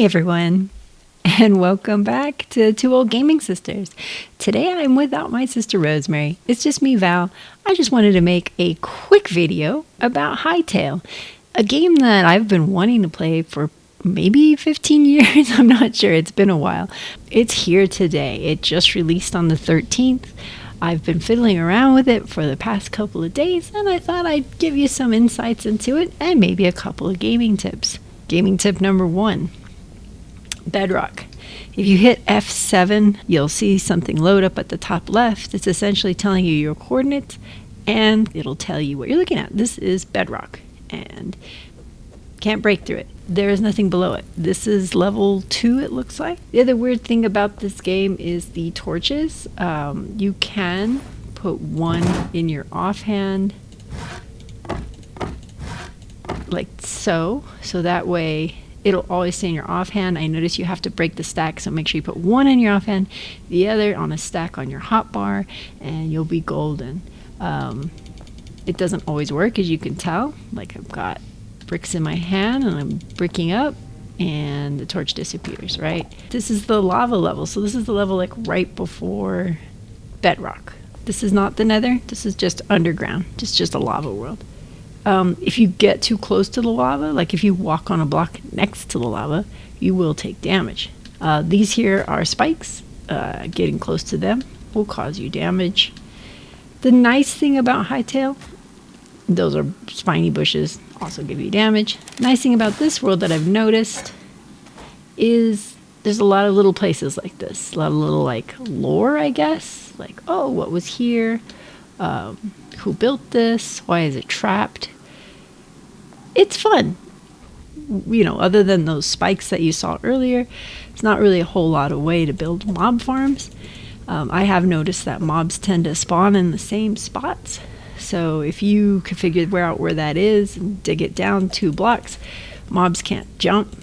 Hey everyone, and welcome back to Two Old Gaming Sisters. Today I'm without my sister Rosemary. It's just me, Val. I just wanted to make a quick video about Hytale, a game that I've been wanting to play for maybe 15 years. I'm not sure. It's been a while. It's here today. It just released on the 13th. I've been fiddling around with it for the past couple of days, and I thought I'd give you some insights into it and maybe a couple of gaming tips. Gaming tip number 1. Bedrock. If you hit F7, you'll see something load up at the top left. It's essentially telling you your coordinates, and it'll tell you what you're looking at. This is bedrock, and can't break through it. There is nothing below it. This is level 2, it looks like. The other weird thing about this game is the torches. You can put one in your offhand, like so that way it'll always stay in your offhand. I notice you have to break the stack, so make sure you put one in your offhand, the other on a stack on your hotbar, and you'll be golden. It doesn't always work, as you can tell. Like, I've got bricks in my hand and I'm bricking up and the torch disappears, right? This is the lava level, so this is the level like right before bedrock. This is not the nether, this is just underground. It's just a lava world. If you get too close to the lava, like if you walk on a block next to the lava, you will take damage. These here are spikes. Getting close to them will cause you damage. The nice thing about Hytale, those are spiny bushes, also give you damage. Nice thing about this world that I've noticed is there's a lot of little places like this. A lot of little like lore, I guess. Like, oh, what was here? Who built this? Why is it trapped? It's fun. You know, other than those spikes that you saw earlier, it's not really a whole lot of way to build mob farms. I have noticed that mobs tend to spawn in the same spots. So if you can figure out where that is and dig it down 2 blocks, mobs can't jump.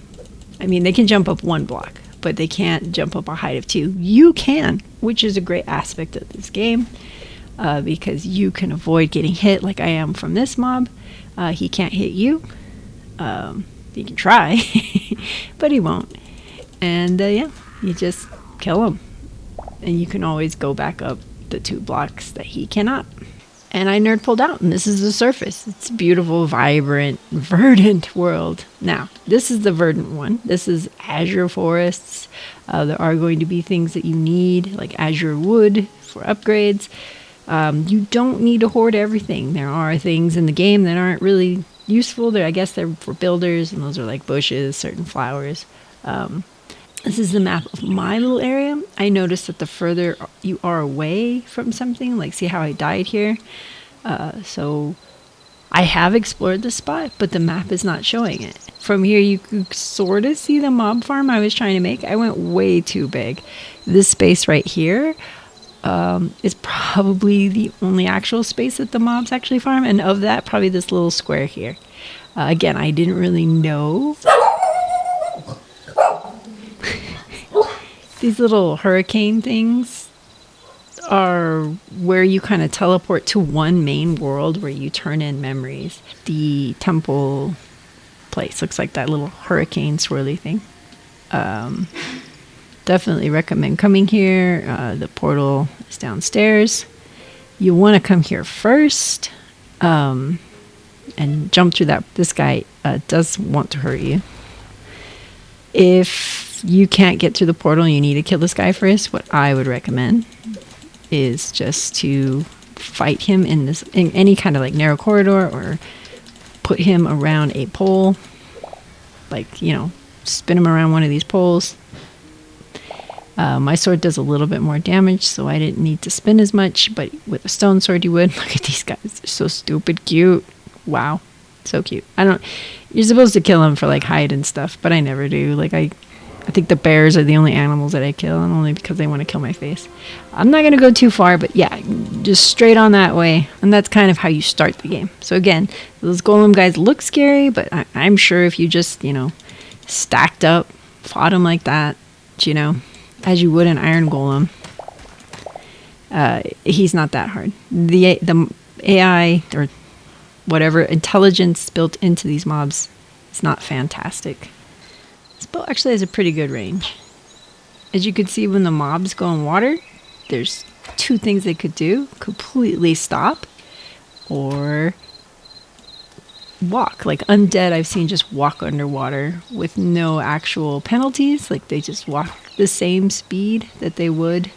I mean, they can jump up 1 block, but they can't jump up a height of 2. You can, which is a great aspect of this game. Because you can avoid getting hit like I am from this mob. He can't hit you. He can try, but he won't. And yeah, you just kill him. And you can always go back up the 2 blocks that he cannot. And I nerd pulled out, and this is the surface. It's a beautiful, vibrant, verdant world. Now, this is the verdant one. This is azure forests. There are going to be things that you need, like azure wood for upgrades. You don't need to hoard everything. There are things in the game that aren't really useful. I guess they're for builders, and those are like bushes, certain flowers. This is the map of my little area. I noticed that the further you are away from something, like see how I died here? So I have explored the spot, but the map is not showing it. From here, you can sort of see the mob farm I was trying to make. I went way too big. This space right here is probably the only actual space that the mobs actually farm, and of that, probably this little square here. Again, I didn't really know. These little hurricane things are where you kind of teleport to one main world where you turn in memories. The temple place looks like that little hurricane swirly thing. Definitely recommend coming here. The portal is downstairs. You want to come here first and jump through that. This guy does want to hurt you. If you can't get through the portal and you need to kill this guy first, what I would recommend is just to fight him in any kind of like narrow corridor, or put him around a pole. Like, you know, spin him around one of these poles. My sword does a little bit more damage, so I didn't need to spin as much, but with a stone sword you would. Look at these guys, they're so stupid cute. Wow, so cute. You're supposed to kill them for like hide and stuff, but I never do. Like I think the bears are the only animals that I kill, and only because they want to kill my face. I'm not going to go too far, but yeah, just straight on that way, and that's kind of how you start the game. So again, those golem guys look scary, but I'm sure if you just, you know, stacked up, fought them like that, you know, as you would an iron golem, he's not that hard. The AI or whatever intelligence built into these mobs is not fantastic. This bow actually has a pretty good range. As you can see, when the mobs go in water, there's two things they could do. Completely stop or walk. Like undead, I've seen just walk underwater with no actual penalties. Like they just walk the same speed that they would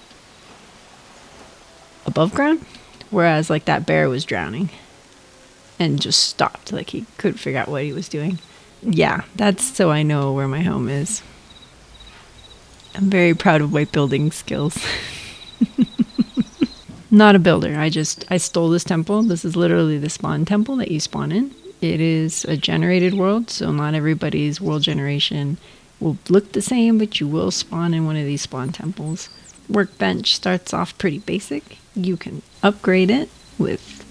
above ground. Whereas like that bear was drowning and just stopped. Like he couldn't figure out what he was doing. Yeah, that's so I know where my home is. I'm very proud of my building skills. Not a builder. I stole this temple. This is literally the spawn temple that you spawn in. It is a generated world, so not everybody's world generation will look the same, but you will spawn in one of these spawn temples. Workbench starts off pretty basic. You can upgrade it with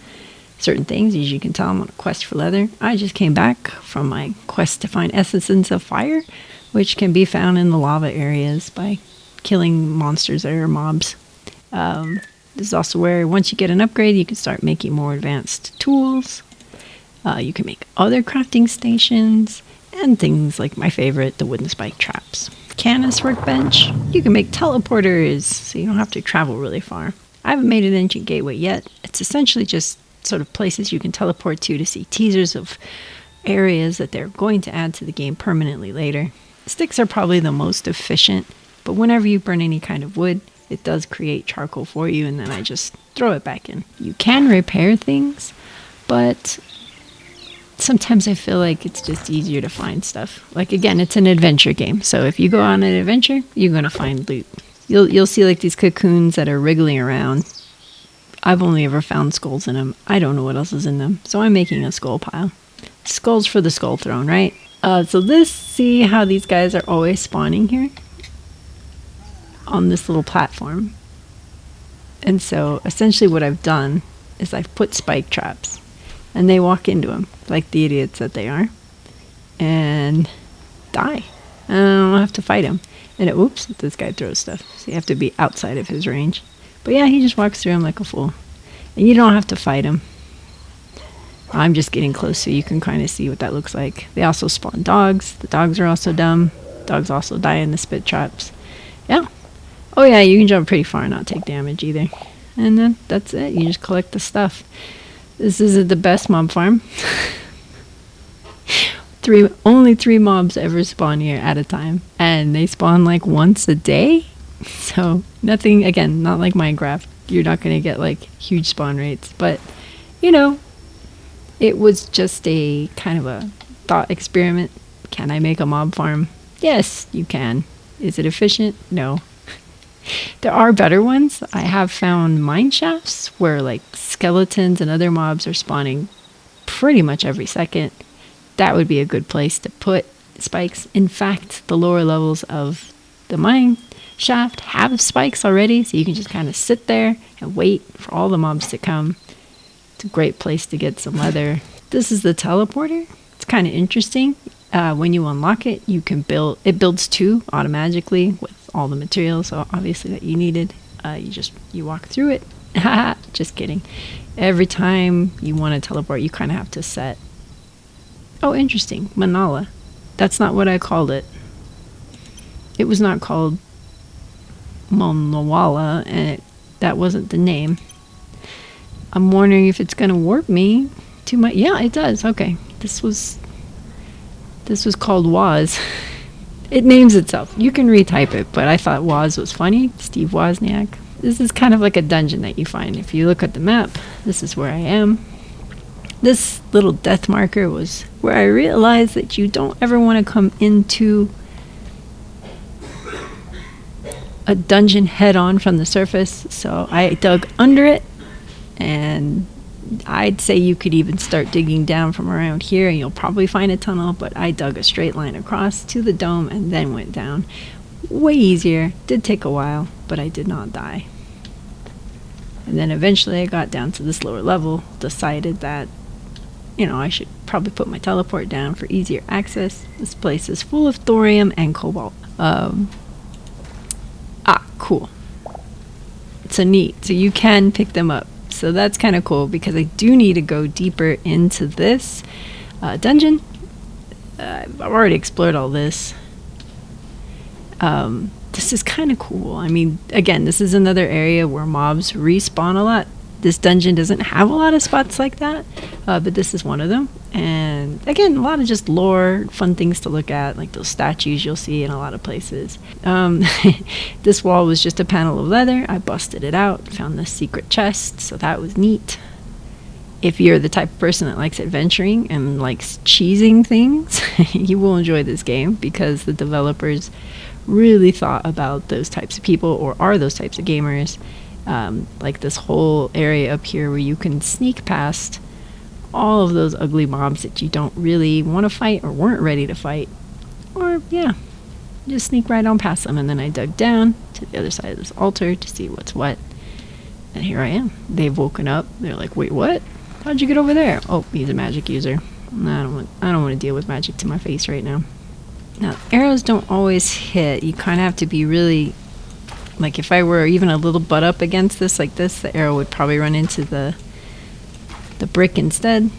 certain things. As you can tell, I'm on a quest for leather. I just came back from my quest to find essences of fire, which can be found in the lava areas by killing monsters that are mobs. This is also where once you get an upgrade, you can start making more advanced tools. You can make other crafting stations and things like my favorite, the wooden spike traps. Canis workbench. You can make teleporters so you don't have to travel really far. I haven't made an ancient gateway yet. It's essentially just sort of places you can teleport to see teasers of areas that they're going to add to the game permanently later. Sticks are probably the most efficient, but whenever you burn any kind of wood, it does create charcoal for you, and then I just throw it back in. You can repair things, but sometimes I feel like it's just easier to find stuff. Like again, it's an adventure game, so if you go on an adventure, you're gonna find loot. You'll see like these cocoons that are wriggling around. I've only ever found skulls in them. I don't know what else is in them, so I'm making a skull pile. Skulls for the skull throne, right? See how these guys are always spawning here? On this little platform. And so essentially what I've done is I've put spike traps and they walk into them like the idiots that they are and die. And I don't have to fight him. And oops, this guy throws stuff. So you have to be outside of his range. But yeah, he just walks through him like a fool. And you don't have to fight him. I'm just getting close so you can kind of see what that looks like. They also spawn dogs. The dogs are also dumb. Dogs also die in the spit traps. Yeah. Oh yeah, you can jump pretty far and not take damage either. And then that's it. You just collect the stuff. This isn't the best mob farm. Only 3 mobs ever spawn here at a time. And they spawn like once a day. So nothing, again, not like Minecraft. You're not going to get like huge spawn rates. But, you know, it was just a kind of a thought experiment. Can I make a mob farm? Yes, you can. Is it efficient? No. There are better ones. I have found mine shafts where like skeletons and other mobs are spawning pretty much every second. That would be a good place to put spikes. In fact, the lower levels of the mine shaft have spikes already, so you can just kind of sit there and wait for all the mobs to come. It's a great place to get some leather. This is the teleporter. It's kind of interesting. When you unlock it, you can it builds 2 automatically with all the materials, so obviously that you needed. You walk through it. Just kidding. Every time you want to teleport, you kind of have to set. Oh, interesting. Manala. That's not what I called it. It was not called Monawala, and that wasn't the name. I'm wondering if it's going to warp me to my... Yeah, it does. Okay. This was called Woz. It names itself. You can retype it, but I thought Woz was funny. Steve Wozniak. This is kind of like a dungeon that you find. If you look at the map, this is where I am. This little death marker was where I realized that you don't ever want to come into a dungeon head on from the surface. So I dug under it, and I'd say you could even start digging down from around here and you'll probably find a tunnel, but I dug a straight line across to the dome and then went down. Way easier. Did take a while, but I did not die. And then eventually I got down to this lower level, decided that, I should probably put my teleport down for easier access. This place is full of thorium and cobalt. Cool. So neat. So you can pick them up. So that's kind of cool because I do need to go deeper into this dungeon. I've already explored all this. This is kind of cool. I mean, again, this is another area where mobs respawn a lot. This dungeon doesn't have a lot of spots like that, but this is one of them. And again, a lot of just lore, fun things to look at, like those statues you'll see in a lot of places. This wall was just a panel of leather. I busted it out, found the secret chest, so that was neat. If you're the type of person that likes adventuring and likes cheesing things, you will enjoy this game because the developers really thought about those types of people, or are those types of gamers. Like this whole area up here where you can sneak past all of those ugly mobs that you don't really want to fight or weren't ready to fight. Or, yeah, just sneak right on past them. And then I dug down to the other side of this altar to see what's what. And here I am. They've woken up. They're like, wait, what? How'd you get over there? Oh, he's a magic user. I don't want to deal with magic to my face right now. Now, arrows don't always hit. You kind of have to be really... Like, if I were even a little butt up against this like this, the arrow would probably run into the brick instead.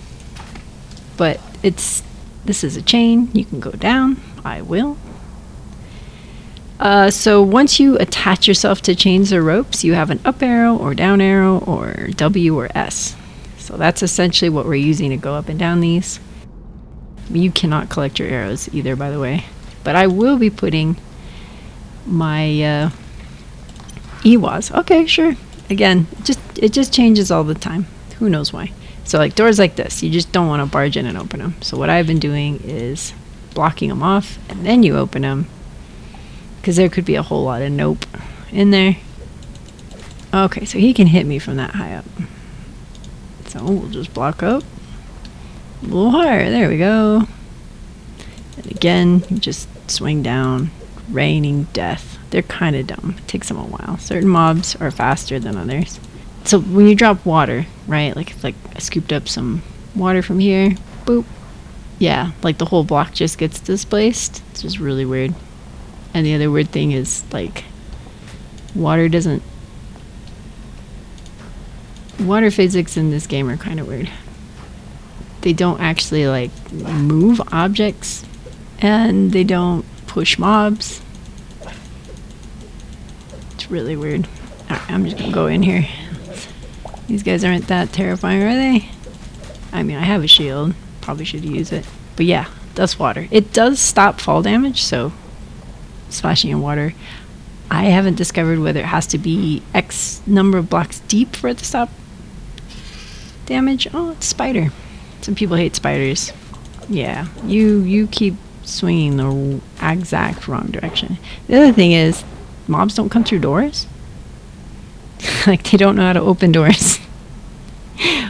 But this is a chain. You can go down. I will. So once you attach yourself to chains or ropes, you have an up arrow or down arrow or W or S. So that's essentially what we're using to go up and down these. You cannot collect your arrows either, by the way. But I will be putting my... Ewas. Okay, sure. Again, it just changes all the time. Who knows why? So like doors like this, you just don't want to barge in and open them. So what I've been doing is blocking them off, and then you open them, because there could be a whole lot of nope in there. Okay, so he can hit me from that high up. So we'll just block up a little higher. There we go. And again, you just swing down. Raining death. They're kind of dumb. It takes them a while. Certain mobs are faster than others. So when you drop water, right? Like I scooped up some water from here. Boop. Yeah, like the whole block just gets displaced. It's just really weird. And the other weird thing is like water physics in this game are kind of weird. They don't actually like move objects, and they don't push mobs. It's really weird. Alright, I'm just gonna go in here. These guys aren't that terrifying, are they? I mean, I have a shield. Probably should use it. But yeah, dust water. It does stop fall damage, so splashing in water. I haven't discovered whether it has to be X number of blocks deep for it to stop damage. Oh, it's a spider. Some people hate spiders. Yeah, you keep swinging the exact wrong direction. The other thing is, mobs don't come through doors. Like, they don't know how to open doors.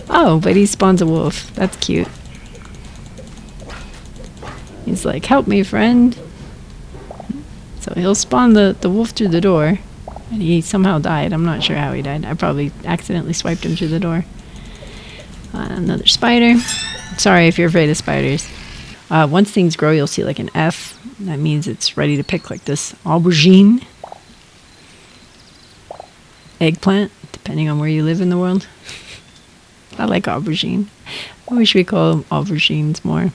Oh, but he spawns a wolf. That's cute. He's like, help me, friend. So he'll spawn the wolf through the door. And he somehow died. I'm not sure how he died. I probably accidentally swiped him through the door. Another spider. Sorry if you're afraid of spiders. Once things grow, you'll see like an F. That means it's ready to pick, like this aubergine. Eggplant, depending on where you live in the world. I like aubergine. I wish we call them aubergines more.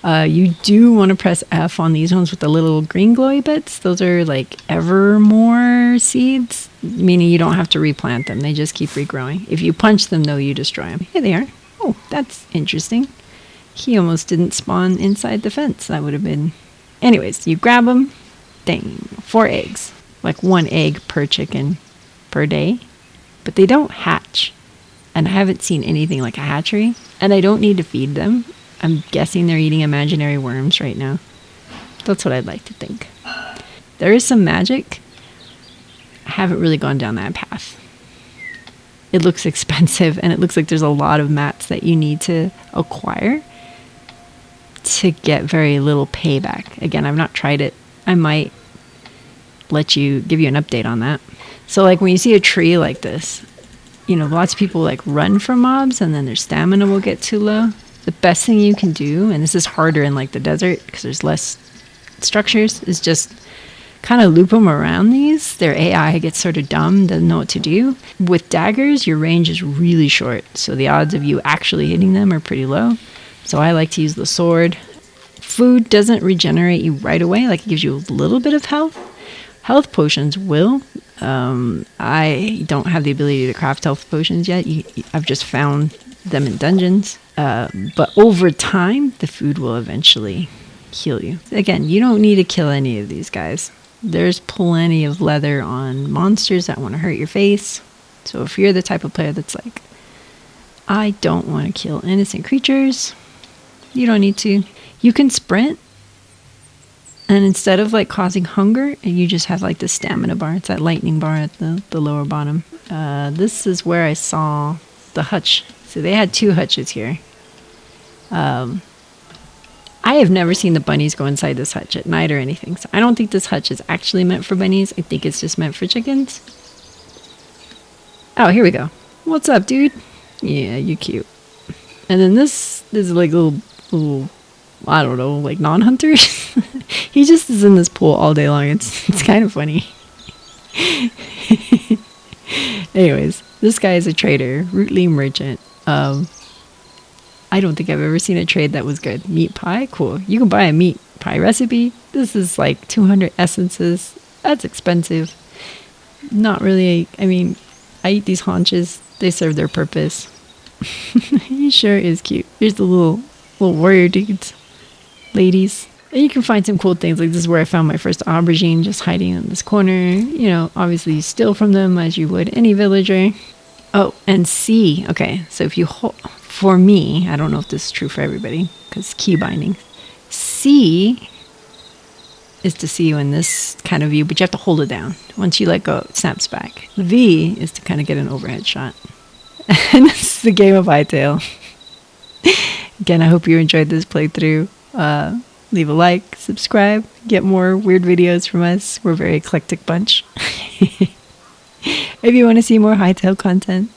You do want to press F on these ones with the little green glowy bits. Those are like evermore seeds, meaning you don't have to replant them. They just keep regrowing. If you punch them, though, you destroy them. Here they are. Oh, that's interesting. He almost didn't spawn inside the fence. That would have been... Anyways, you grab them. Dang, 4 eggs. Like 1 egg per chicken per day. But they don't hatch. And I haven't seen anything like a hatchery. And I don't need to feed them. I'm guessing they're eating imaginary worms right now. That's what I'd like to think. There is some magic. I haven't really gone down that path. It looks expensive, and it looks like there's a lot of mats that you need to acquire to get very little payback. Again, I've not tried it. I might give you an update on that. So like when you see a tree like this, you know, lots of people like run from mobs and then their stamina will get too low. The best thing you can do, and this is harder in like the desert because there's less structures, is just kind of loop them around these. Their AI gets sort of dumb, doesn't know what to do. With daggers, your range is really short, so the odds of you actually hitting them are pretty low. So I like to use the sword food doesn't regenerate you right away. Like, it gives you a little bit of health. Health potions will. I don't have the ability to craft health potions yet. I've just found them in dungeons. But over time, the food will eventually heal you. Again, you don't need to kill any of these guys. There's plenty of leather on monsters that want to hurt your face. So if you're the type of player that's like, I don't want to kill innocent creatures, you don't need to. You can sprint, and instead of like causing hunger, you just have like the stamina bar. It's that lightning bar at the lower bottom. This is where I saw the hutch. So they had 2 hutches here. I have never seen the bunnies go inside this hutch at night or anything. So I don't think this hutch is actually meant for bunnies. I think it's just meant for chickens. Oh, here we go. What's up, dude? Yeah, you cute. And then this is like little, I don't know, like non-hunter. He just is in this pool all day long. It's kind of funny. Anyways, this guy is a trader, Rootly Merchant. I don't think I've ever seen a trade that was good. Meat pie? Cool. You can buy a meat pie recipe. This is like 200 essences. That's expensive. Not really. I mean, I eat these haunches. They serve their purpose. He sure is cute. Here's the little warrior dudes. Ladies. And you can find some cool things. Like, this is where I found my first aubergine, just hiding in this corner. You know, obviously you steal from them as you would any villager. Oh, and C. Okay, so if you hold... For me, I don't know if this is true for everybody, because key binding. C is to see you in this kind of view, but you have to hold it down. Once you let go, it snaps back. V is to kind of get an overhead shot. And this is the game of Hytale. Again, I hope you enjoyed this playthrough. Leave a like, subscribe, get more weird videos from us. We're a very eclectic bunch. If you want to see more Hytale content,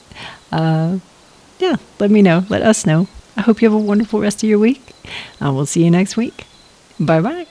yeah, let me know. Let us know. I hope you have a wonderful rest of your week. We'll see you next week. Bye-bye.